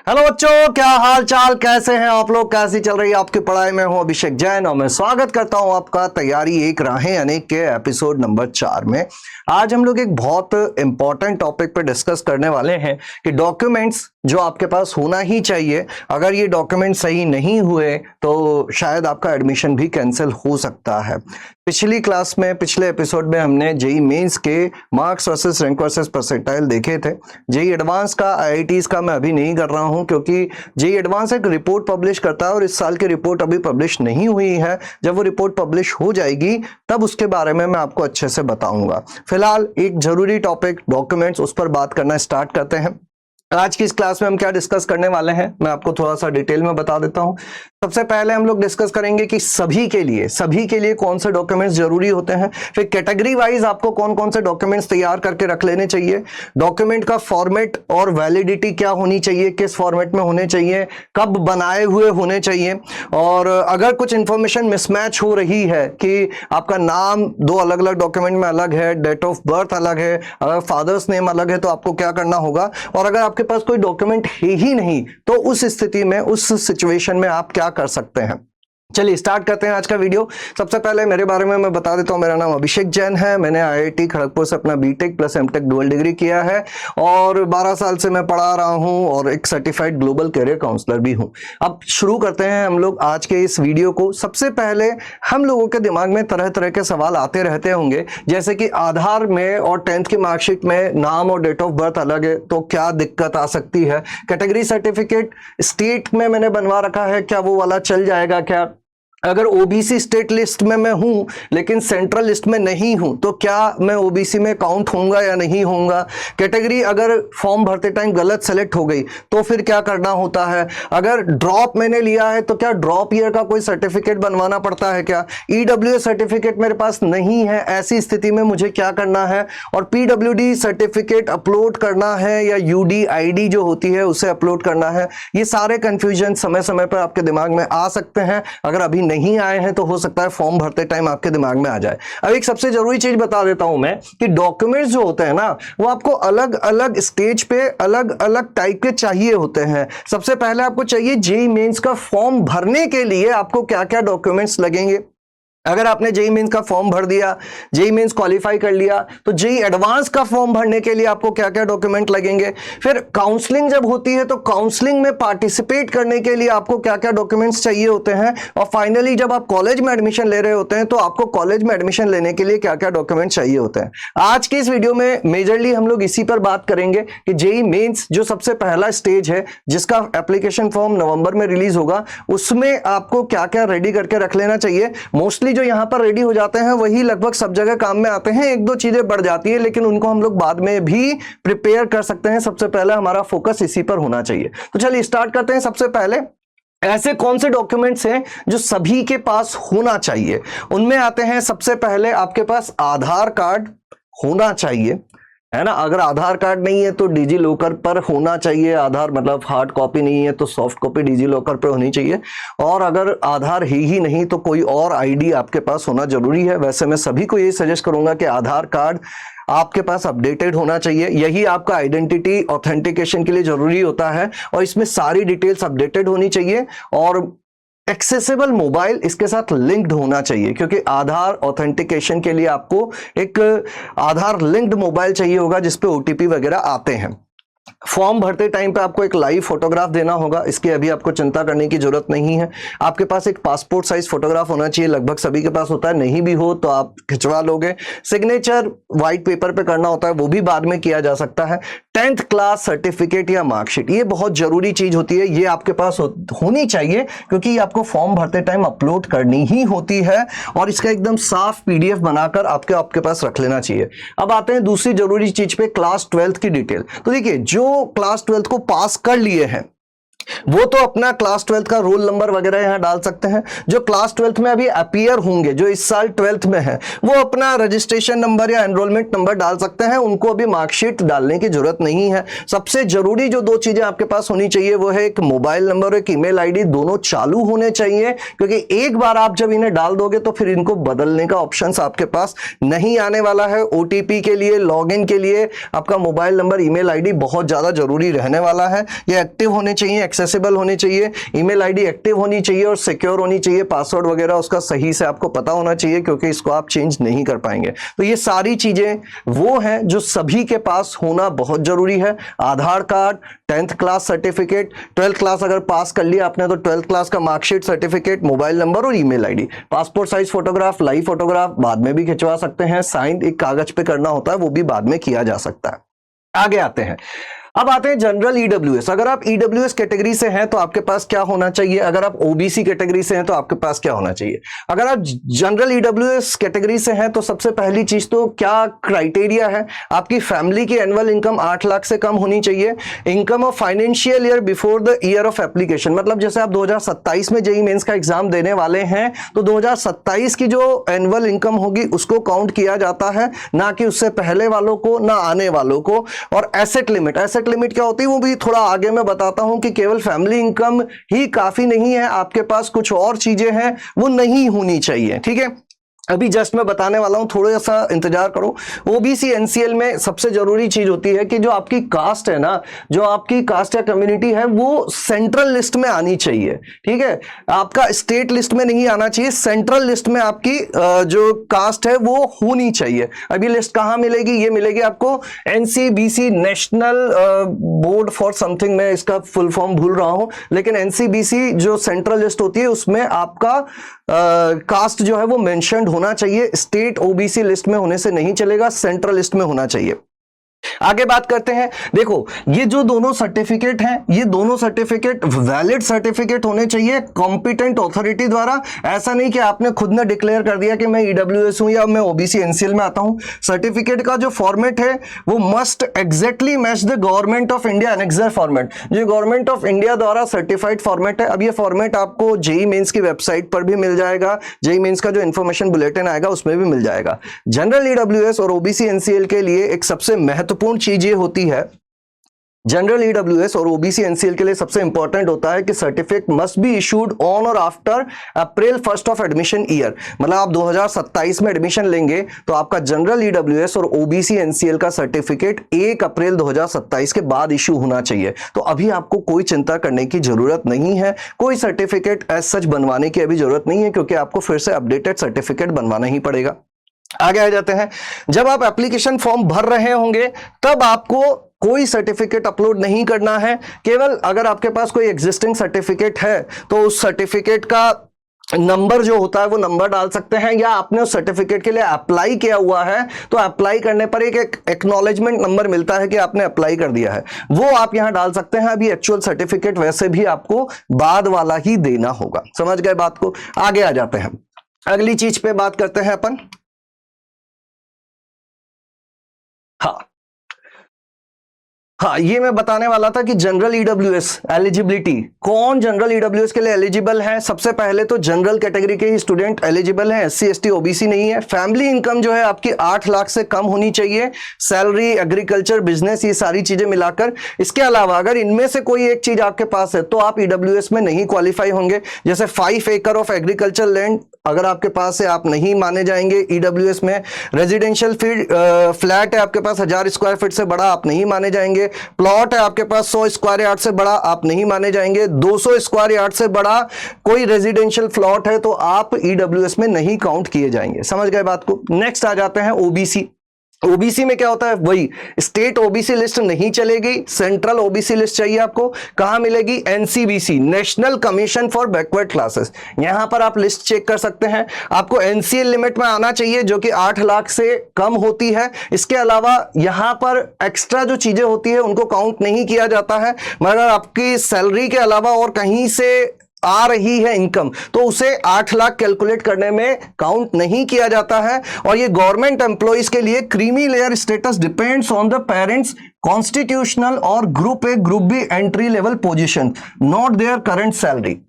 Hello बच्चों, क्या हाल चाल, कैसे हैं आप लोग, कैसी चल रही है आपकी पढ़ाई। मैं हूं अभिषेक जैन और मैं स्वागत करता हूं आपका तैयारी एक राहें अनेक के एपिसोड नंबर 4 में। आज हम लोग एक बहुत इंपॉर्टेंट टॉपिक पे डिस्कस करने वाले हैं कि डॉक्यूमेंट्स जो आपके पास होना ही चाहिए, अगर ये डॉक्यूमेंट सही नहीं हुए तो शायद आपका एडमिशन भी कैंसिल हो सकता है। पिछली क्लास में, पिछले एपिसोड में हमने जेई मेंस के marks versus rank versus percentile देखे थे। जेई एडवांस का, आईआईटीज का मैं अभी नहीं कर रहा हूं क्योंकि जेई एडवांस एक रिपोर्ट पब्लिश करता है और इस साल की रिपोर्ट अभी पब्लिश नहीं हुई है। जब वो रिपोर्ट पब्लिश हो जाएगी तब उसके बारे में मैं आपको अच्छे से बताऊंगा। फिलहाल एक जरूरी टॉपिक डॉक्यूमेंट्स, उस पर बात करना स्टार्ट करते हैं। आज की इस क्लास में हम क्या डिस्कस करने वाले हैं मैं आपको थोड़ा सा डिटेल में बता देता हूं। सबसे पहले हम लोग डिस्कस करेंगे कि सभी के लिए कौन से डॉक्यूमेंट्स जरूरी होते हैं, फिर कैटेगरी वाइज आपको कौन कौन से डॉक्यूमेंट्स तैयार करके रख लेने चाहिए, डॉक्यूमेंट का फॉर्मेट और वैलिडिटी क्या होनी चाहिए, किस फॉर्मेट में होने चाहिए, कब बनाए हुए होने चाहिए, और अगर कुछ इंफॉर्मेशन मिसमैच हो रही है कि आपका नाम दो अलग अलग डॉक्यूमेंट में अलग है, डेट ऑफ बर्थ अलग है, अगर फादर्स नेम अलग है तो आपको क्या करना होगा, और अगर आपके पास कोई डॉक्यूमेंट है ही नहीं तो उस स्थिति में, उस सिचुएशन में आप क्या कर सकते हैं। चलिए स्टार्ट करते हैं आज का वीडियो। सबसे पहले मेरे बारे में मैं बता देता हूं। मेरा नाम अभिषेक जैन है। मैंने आईआईटी खड़गपुर से अपना BTech plus MTech dual degree किया है और 12 साल से मैं पढ़ा रहा हूं और एक सर्टिफाइड ग्लोबल करियर काउंसलर भी हूं। अब शुरू करते हैं हम लोग आज के इस वीडियो को। सबसे पहले हम लोगों के दिमाग में तरह तरह के सवाल आते रहते होंगे, जैसे कि आधार में और 10th की मार्कशीट में नाम और डेट ऑफ बर्थ अलग है तो क्या दिक्कत आ सकती है, कैटेगरी सर्टिफिकेट स्टेट में मैंने बनवा रखा है, क्या वो वाला चल जाएगा, क्या अगर ओबीसी स्टेट लिस्ट में मैं हूं लेकिन सेंट्रल लिस्ट में नहीं हूं तो क्या मैं ओबीसी में काउंट होऊंगा या नहीं होऊंगा, कैटेगरी अगर फॉर्म भरते टाइम गलत सेलेक्ट हो गई तो फिर क्या करना होता है, अगर ड्रॉप मैंने लिया है तो क्या ड्रॉप ईयर का कोई सर्टिफिकेट बनवाना पड़ता है, क्या ईडब्ल्यूएस सर्टिफिकेट मेरे पास नहीं है, ऐसी स्थिति में मुझे क्या करना है, और पीडब्ल्यूडी सर्टिफिकेट अपलोड करना है या यूडीआईडी जो होती है उसे अपलोड करना है। ये सारे कंफ्यूजन समय समय पर आपके दिमाग में आ सकते हैं। अगर अभी नहीं आए हैं तो हो सकता है फॉर्म भरते टाइम आपके दिमाग में आ जाए। अब एक सबसे जरूरी चीज बता देता हूं मैं कि डॉक्यूमेंट्स जो होते हैं ना वो आपको अलग अलग स्टेज पे अलग अलग टाइप के चाहिए होते हैं। सबसे पहले आपको चाहिए जेईई मेंस का फॉर्म भरने के लिए आपको क्या क्या डॉक्यूमेंट्स लगेंगे। अगर आपने जेईई मेंस का फॉर्म भर दिया, जेईई मेंस क्वालिफाई कर लिया, तो जेईई एडवांस का फॉर्म भरने के लिए आपको क्या क्या डॉक्यूमेंट लगेंगे। फिर काउंसलिंग जब होती है तो काउंसलिंग में पार्टिसिपेट करने के लिए आपको क्या क्या डॉक्यूमेंट्स चाहिए होते हैं, और फाइनली जब आप कॉलेज में एडमिशन ले रहे होते हैं तो आपको कॉलेज में एडमिशन लेने के लिए क्या क्या डॉक्यूमेंट चाहिए होते हैं। आज के इस वीडियो में मेजरली हम लोग इसी पर बात करेंगे कि जेईई मेंस जो सबसे पहला स्टेज है, जिसका एप्लीकेशन फॉर्म नवंबर में रिलीज होगा, उसमें आपको क्या क्या रेडी करके रख लेना चाहिए। मोस्टली जो यहां पर रेडी हो जाते हैं वही लगभग सब जगह काम में आते हैं, एक दो चीजें बढ़ जाती है लेकिन उनको हम लोग बाद में भी प्रिपेयर कर सकते हैं। सबसे पहले हमारा फोकस इसी पर होना चाहिए। तो चलिए स्टार्ट करते हैं। सबसे पहले ऐसे कौन से डॉक्यूमेंट्स हैं जो सभी के पास होना चाहिए, उनमें आते हैं। सबसे पहले आपके पास आधार कार्ड होना चाहिए, है ना। अगर आधार कार्ड नहीं है तो डिजी लॉकर पर होना चाहिए आधार, मतलब हार्ड कॉपी नहीं है तो सॉफ्ट कॉपी डिजी लॉकर पर होनी चाहिए, और अगर आधार ही नहीं तो कोई और आईडी आपके पास होना जरूरी है। वैसे मैं सभी को ये सजेस्ट करूंगा कि आधार कार्ड आपके पास अपडेटेड होना चाहिए, यही आपका आइडेंटिटी ऑथेंटिकेशन के लिए जरूरी होता है, और इसमें सारी डिटेल्स अपडेटेड होनी चाहिए, और एक्सेसिबल मोबाइल इसके साथ लिंक्ड होना चाहिए, क्योंकि आधार ऑथेंटिकेशन के लिए आपको एक आधार लिंक्ड मोबाइल चाहिए होगा जिसपे ओटीपी वगैरह आते हैं। फॉर्म भरते टाइम पे आपको एक लाइव फोटोग्राफ देना होगा, इसकी अभी आपको चिंता करने की जरूरत नहीं है। आपके पास एक पासपोर्ट साइज फोटोग्राफ होना चाहिए, लगभग सभी के पास होता है, नहीं भी हो तो आप खिंचवा लोगे। सिग्नेचर व्हाइट पेपर पे करना होता है, वो भी बाद में किया जा सकता है। 10th क्लास सर्टिफिकेट या मार्कशीट, ये बहुत जरूरी चीज होती है, ये आपके पास होनी चाहिए क्योंकि ये आपको फॉर्म भरते टाइम अपलोड करनी ही होती है, और इसका एकदम साफ पीडीएफ बनाकर आपके पास रख लेना चाहिए। अब आते हैं दूसरी जरूरी चीज पे, क्लास 12th की डिटेल। तो देखिए जो क्लास 12th को पास कर लिए हैं वो तो अपना क्लास 12th का रोल नंबर वगैरह यहाँ डाल सकते हैं। जो क्लास 12th में अभी अपीयर होंगे, जो इस साल 12th में है, वो अपना रजिस्ट्रेशन नंबर या एनरोलमेंट नंबर डाल सकते हैं। उनको अभी मार्कशीट डालने की जरूरत नहीं है। सबसे जरूरी जो दो चीजें आपके पास होनी चाहिए वो है एक मोबाइल नंबर और एक ईमेल आईडी, दोनों चालू होने चाहिए, क्योंकि एक बार आप जब इन्हें डाल दोगे तो फिर इनको बदलने का ऑप्शन आपके पास नहीं आने वाला है। ओटीपी के लिए, लॉगिन के लिए आपका मोबाइल नंबर, ईमेल आईडी बहुत ज्यादा जरूरी रहने वाला है। ये एक्टिव होने चाहिए, एक्सेसिबल होनी चाहिए, ईमेल आईडी एक्टिव होनी चाहिए और सिक्योर होनी चाहिए। पासवर्ड वगैरह उसका सही से आपको पता होना चाहिए, क्योंकि इसको आप चेंज नहीं कर पाएंगे। तो ये सारी चीजें वो हैं जो सभी के पास होना बहुत जरूरी है। Aadhaar card, 10th class certificate, 12th class अगर पास कर लिया आपने तो 12th क्लास का मार्कशीट, सर्टिफिकेट, मोबाइल नंबर और email ID. Passport size photograph, live photograph बाद में भी खिंचवा सकते हैं। साइन एक कागज पे करना होता है, वो भी बाद में किया जा सकता है। आगे आते हैं। अब आते हैं जनरल ईडब्ल्यूएस। अगर आप ईडब्ल्यूएस कैटेगरी से हैं तो आपके पास क्या होना चाहिए, अगर आप ओबीसी कैटेगरी से हैं तो आपके पास क्या होना चाहिए। अगर आप जनरल ईडब्ल्यूएस कैटेगरी से हैं तो सबसे पहली चीज तो क्या क्राइटेरिया है, आपकी फैमिली की एनुअल इनकम 8 लाख से कम होनी चाहिए। Income of financial year before the year of application, मतलब जैसे आप 2027 में जेईई मेंस का एग्जाम देने वाले हैं तो 2027 की जो एनुअल इनकम होगी उसको काउंट किया जाता है, ना कि उससे पहले वालों को, ना आने वालों को। और एसेट लिमिट क्या होती है वो भी थोड़ा आगे मैं बताता हूं, कि केवल फैमिली इनकम ही काफी नहीं है, आपके पास कुछ और चीजें हैं वो नहीं होनी चाहिए। ठीक है, अभी जस्ट मैं बताने वाला हूं, थोड़ा सा इंतजार करो। ओबीसी एनसीएल में सबसे जरूरी चीज होती है कि जो आपकी कास्ट है ना, जो आपकी कास्ट या कम्युनिटी है वो सेंट्रल लिस्ट में आनी चाहिए। ठीक है, आपका स्टेट लिस्ट में नहीं आना चाहिए, सेंट्रल लिस्ट में आपकी जो कास्ट है वो होनी चाहिए। अभी लिस्ट कहां मिलेगी, ये मिलेगी आपको NCBC, national board for something, मैं इसका फुल फॉर्म भूल रहा हूं, लेकिन एनसीबीसी जो सेंट्रल लिस्ट होती है उसमें आपका कास्ट जो है वो मेंशन्ड होना चाहिए। स्टेट ओबीसी लिस्ट में होने से नहीं चलेगा, सेंट्रल लिस्ट में होना चाहिए। आगे बात करते हैं। देखो, ये जो दोनों सर्टिफिकेट हैं, ये दोनों सर्टिफिकेट वैलिड सर्टिफिकेट होने चाहिए कॉम्पिटेंट अथॉरिटी द्वारा। ऐसा नहीं कि आपने खुद ने डिक्लेयर कर दिया कि मैं ईडब्ल्यूएस हूं या मैं ओबीसी एनसीएल में आता हूं। सर्टिफिकेट का जो फॉर्मेट है वो must exactly match the government of India annexure format, जो गवर्नमेंट ऑफ इंडिया द्वारा सर्टिफाइड फॉर्मेट है। अब ये फॉर्मेट आपको जेईई मेंस की वेबसाइट पर भी मिल जाएगा, जेईई मेंस का जो इंफॉर्मेशन बुलेटिन आएगा उसमें भी मिल जाएगा। जनरल ईडब्ल्यूएस और ओबीसी एनसीएल के लिए एक सबसे महत्वपूर्ण चीज ये होती है, जनरल ईडब्ल्यूएस और ओबीसी एनसीएल के लिए सबसे इंपॉर्टेंट होता है कि certificate must be issued on और after April 1 of admission year. मतलब आप 2027 में एडमिशन लेंगे तो आपका जनरल ईडब्ल्यूएस और ओबीसी एनसीएल का सर्टिफिकेट 1 अप्रैल 2027 के बाद इशू होना चाहिए। तो अभी आपको कोई चिंता करने की जरूरत नहीं है, कोई सर्टिफिकेट एज सच बनवाने की अभी जरूरत नहीं है, क्योंकि आपको फिर से अपडेटेड सर्टिफिकेट बनवाना ही पड़ेगा। आगे आ जाते हैं। जब आप एप्लीकेशन फॉर्म भर रहे होंगे तब आपको कोई सर्टिफिकेट अपलोड नहीं करना है। केवल अगर आपके पास कोई एग्जिस्टिंग सर्टिफिकेट है तो उस सर्टिफिकेट का नंबर जो होता है वो नंबर डाल सकते हैं, या आपने उस सर्टिफिकेट के लिए अप्लाई किया हुआ है तो अप्लाई करने पर एक एक्नॉलेजमेंट नंबर मिलता है कि आपने अप्लाई कर दिया है, वो आप यहां डाल सकते हैं। अभी एक्चुअल सर्टिफिकेट वैसे भी आपको बाद वाला ही देना होगा। समझ गए बात को। आगे आ जाते हैं, अगली चीज पे बात करते हैं अपन। हाँ, ये मैं बताने वाला था कि जनरल ईडब्ल्यूएस एलिजिबिलिटी, कौन जनरल ईडब्ल्यूएस के लिए एलिजिबल है। सबसे पहले तो जनरल कैटेगरी के ही स्टूडेंट एलिजिबल हैं, एससी एसटी ओबीसी नहीं है। फैमिली इनकम जो है आपकी 8 लाख से कम होनी चाहिए। सैलरी, एग्रीकल्चर, बिजनेस, ये सारी चीजें मिलाकर। इसके अलावा अगर इनमें से कोई एक चीज आपके पास है तो आप ईडब्ल्यूएस में नहीं क्वालिफाई होंगे। जैसे 5 एकड़ ऑफ एग्रीकल्चर लैंड अगर आपके पास है, आप नहीं माने जाएंगे ईडब्ल्यूएस में। रेजिडेंशियल फ्लैट है आपके पास 1000 स्क्वायर फीट से बड़ा, आप नहीं माने जाएंगे। प्लॉट है आपके पास 100 स्क्वायर यार्ड से बड़ा, आप नहीं माने जाएंगे। 200 स्क्वायर यार्ड से बड़ा कोई रेजिडेंशियल प्लॉट है तो आप ईडब्ल्यूएस में नहीं काउंट किए जाएंगे। समझ गए बात को। नेक्स्ट आ जाते हैं ओबीसी। ओबीसी में क्या होता है, वही स्टेट ओबीसी लिस्ट नहीं चलेगी, सेंट्रल ओबीसी लिस्ट चाहिए आपको। कहां मिलेगी, NCBC, national commission for backward classes. यहां पर आप लिस्ट चेक कर सकते हैं। आपको एनसीएल लिमिट में आना चाहिए जो कि 8 लाख से कम होती है। इसके अलावा यहां पर एक्स्ट्रा जो चीजें होती है उनको काउंट नहीं किया जाता है, मगर आपकी सैलरी के अलावा और कहीं से आ रही है इनकम, तो उसे 8 लाख कैलकुलेट करने में काउंट नहीं किया जाता है। और ये गवर्नमेंट एम्प्लॉइज के लिए creamy layer status depends on the parents constitutional और group A group B entry level position, not their current salary.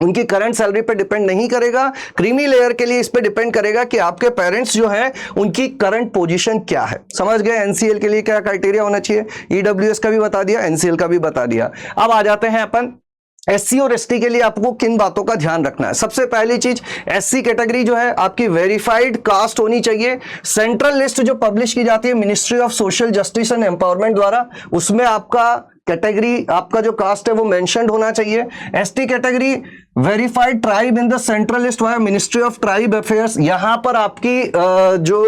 उनकी करंट सैलरी पे डिपेंड नहीं करेगा। क्रीमी लेयर के लिए इस पे डिपेंड करेगा कि आपके पेरेंट्स जो हैं उनकी करंट पोजीशन क्या है। समझ गए? एनसीएल के लिए क्या क्राइटेरिया होना चाहिए, ईडब्ल्यूएस का भी बता दिया, एनसीएल का भी बता दिया। अब आ जाते हैं अपन एससी और एसटी के लिए आपको किन बातों का ध्यान रखना है। सबसे पहली चीज, एससी कैटेगरी जो है आपकी वेरीफाइड कास्ट होनी चाहिए। सेंट्रल लिस्ट जो पब्लिश की जाती है ministry of social justice and empowerment द्वारा, उसमें आपका कैटेगरी, आपका जो कास्ट है वो मेंशन्ड होना चाहिए। ST category verified tribe in the central list via ministry of tribe affairs, यहां पर आपकी जो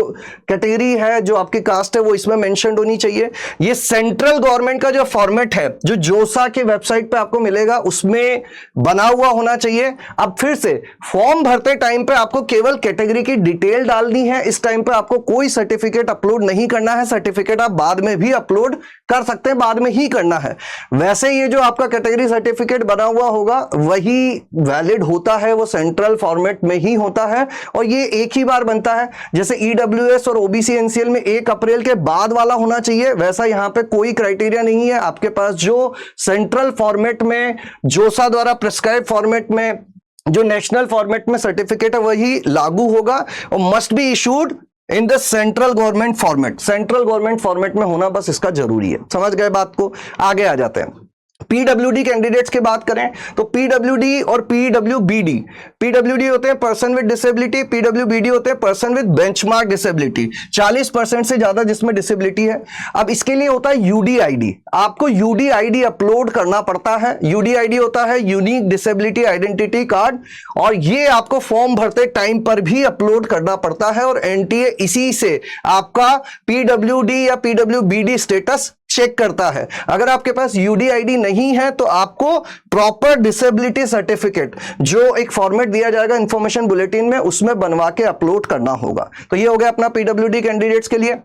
कैटेगरी है, जो आपकी कास्ट है वो इसमें मेंशन्ड होनी चाहिए। ये सेंट्रल गवर्नमेंट का जो फॉर्मेट है जो जोसा के वेबसाइट पे आपको मिलेगा उसमें बना हुआ होना चाहिए। अब फिर से फॉर्म भरते टाइम पे आपको केवल कैटेगरी की डिटेल डालनी है। इस टाइम पे आपको कोई सर्टिफिकेट अपलोड नहीं करना है। सर्टिफिकेट आप बाद में भी अपलोड कर सकते हैं, बाद में ही करना है। वैसे ये जो आपका कैटेगरी सर्टिफिकेट बना हुआ होगा वही वैलिड होता है, वो सेंट्रल फॉर्मेट में ही होता है और ये एक ही बार बनता है। जैसे ईडब्ल्यूएस और ओबीसी एनसीएल में 1 अप्रैल के बाद वाला होना चाहिए, वैसा यहां पे कोई क्राइटेरिया नहीं है। आपके पास जो सेंट्रल फॉर्मेट में, जोसा द्वारा प्रिस्क्राइब फॉर्मेट में, जो नेशनल फॉर्मेट में सर्टिफिकेट है वही लागू होगा और must be issued in the central government format. Central government format में होना बस इसका जरूरी है। समझ गए बात को? आगे आ जाते हैं। पीडब्ल्यूडी कैंडिडेट्स की बात करें तो पीडब्ल्यूडी और पीडब्ल्यूबीडी, पीडब्ल्यूडी होते हैं पर्सन विद डिसेबिलिटी, पीडब्ल्यूबीडी होते हैं पर्सन विद बेंचमार्क डिसेबिलिटी, 40% से ज्यादा जिसमें डिसेबिलिटी है। अब इसके लिए होता है यूडीआईडी, आपको यूडीआईडी अपलोड करना पड़ता है। यूडीआईडी होता है यूनिक डिसेबिलिटी आइडेंटिटी कार्ड और ये आपको फॉर्म भरते टाइम पर भी अपलोड करना पड़ता है और एनटीए इसी से आपका पीडब्ल्यूडी या पीडब्ल्यूबीडी स्टेटस चेक करता है। अगर आपके पास यूडीआईडी नहीं है तो आपको प्रॉपर डिसेबिलिटी सर्टिफिकेट जो एक फॉर्मेट दिया जाएगा इंफॉर्मेशन बुलेटिन में, उसमें बनवा के अपलोड करना होगा। तो ये हो गया अपना पीडब्ल्यूडी कैंडिडेट्स के लिए।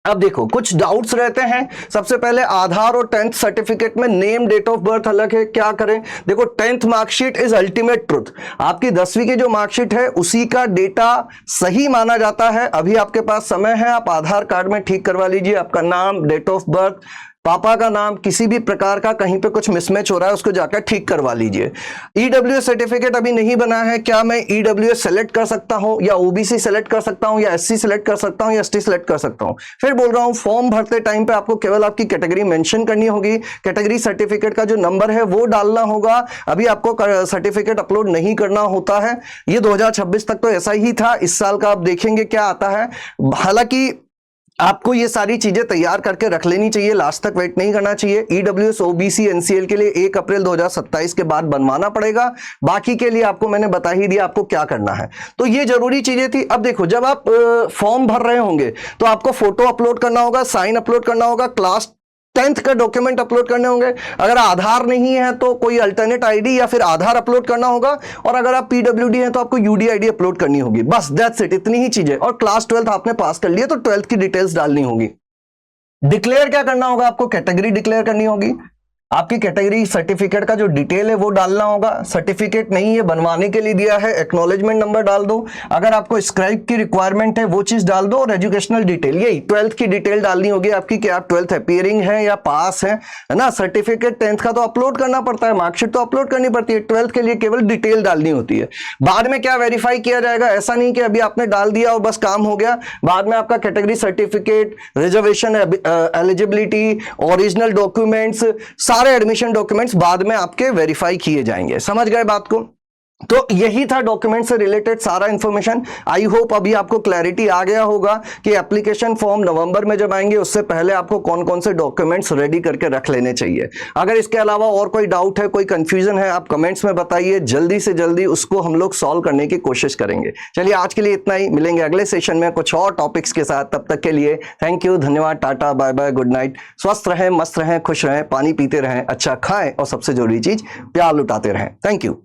अब देखो कुछ डाउट्स रहते हैं। सबसे पहले आधार और 10th सर्टिफिकेट में नेम, डेट ऑफ बर्थ अलग है, क्या करें? देखो 10th marksheet is ultimate truth, आपकी 10वीं की जो मार्कशीट है उसी का डेटा सही माना जाता है। अभी आपके पास समय है, आप आधार कार्ड में ठीक करवा लीजिए आपका नाम, डेट ऑफ बर्थ, पापा का नाम, किसी भी प्रकार का कहीं पे कुछ मिसमैच हो रहा है उसको जाकर ठीक करवा लीजिए। ईडब्ल्यूएस सर्टिफिकेट अभी नहीं बना है, क्या मैं ईडब्ल्यूएस सेलेक्ट कर सकता हूं या ओबीसी सेलेक्ट कर सकता हूं या एससी सेलेक्ट कर सकता हूं या एसटी सेलेक्ट कर सकता हूं? फिर बोल रहा हूं फॉर्म भरते टाइम पे आपको केवल आपकी कैटेगरी मेंशन करनी होगी, कैटेगरी सर्टिफिकेट का जो नंबर है वो डालना होगा। अभी आपको सर्टिफिकेट अपलोड नहीं करना होता है। ये 2026 तक तो ऐसा ही था, इस साल का आप देखेंगे क्या आता है। हालांकि आपको ये सारी चीजें तैयार करके रख लेनी चाहिए, लास्ट तक वेट नहीं करना चाहिए। ईडब्ल्यूएस ओबीसी एनसीएल के लिए 1 अप्रैल 2027 के बाद बनवाना पड़ेगा। बाकी के लिए आपको मैंने बता ही दिया आपको क्या करना है, तो ये जरूरी चीजें थी। अब देखो जब आप फॉर्म भर रहे होंगे तो आपको फोटो अपलोड करना होगा, साइन अपलोड करना होगा, क्लास 10th का डॉक्यूमेंट अपलोड करने होंगे। अगर आधार नहीं है तो कोई अल्टरनेट आईडी या फिर आधार अपलोड करना होगा और अगर आप पीडब्ल्यूडी हैं तो आपको यूडीआईडी अपलोड करनी होगी। बस दैट्स इट, इतनी ही चीजें। और क्लास 12th आपने पास कर लिया तो 12th की डिटेल्स डालनी होगी। डिक्लेयर क्या करना होगा? आपको कैटेगरी डिक्लेयर करनी होगी। आपकी कैटेगरी सर्टिफिकेट का जो डिटेल है वो डालना होगा। सर्टिफिकेट नहीं है बनवाने के लिए दिया है, एक्नॉलेजमेंट नंबर डाल दो। अगर आपको स्क्राइब की रिक्वायरमेंट है वो चीज डाल दो और एजुकेशनल डिटेल, यही 12th की डिटेल डालनी होगी आपकी कि आप 12th अपीयरिंग है या पास है ना। सर्टिफिकेट 10th का तो अपलोड करना पड़ता है, मार्कशीट तो अपलोड करनी पड़ती है, 12th के लिए केवल डिटेल डालनी होती है। बाद में क्या वेरीफाई किया जाएगा? ऐसा नहीं कि अभी आपने डाल दिया और बस काम हो गया। बाद में आपका category certificate, reservation eligibility, original documents, सारे एडमिशन डॉक्यूमेंट्स बाद में आपके वेरीफाई किए जाएंगे। समझ गए बात को? तो यही था डॉक्यूमेंट से रिलेटेड सारा इंफॉर्मेशन। आई होप अभी आपको क्लैरिटी आ गया होगा कि एप्लीकेशन फॉर्म नवंबर में जब आएंगे उससे पहले आपको कौन कौन से डॉक्यूमेंट्स रेडी करके रख लेने चाहिए। अगर इसके अलावा और कोई डाउट है, कोई कंफ्यूजन है, आप कमेंट्स में बताइए, जल्दी से जल्दी उसको हम लोग सॉल्व करने की कोशिश करेंगे। चलिए आज के लिए इतना ही, मिलेंगे अगले सेशन में कुछ और टॉपिक्स के साथ। तब तक के लिए थैंक यू, धन्यवाद, tata, bye bye, good night. स्वस्थ रहें, मस्त रहें, खुश रहें, पानी पीते रहें, अच्छा खाएं और सबसे जरूरी चीज प्यार लुटाते रहें। Thank you.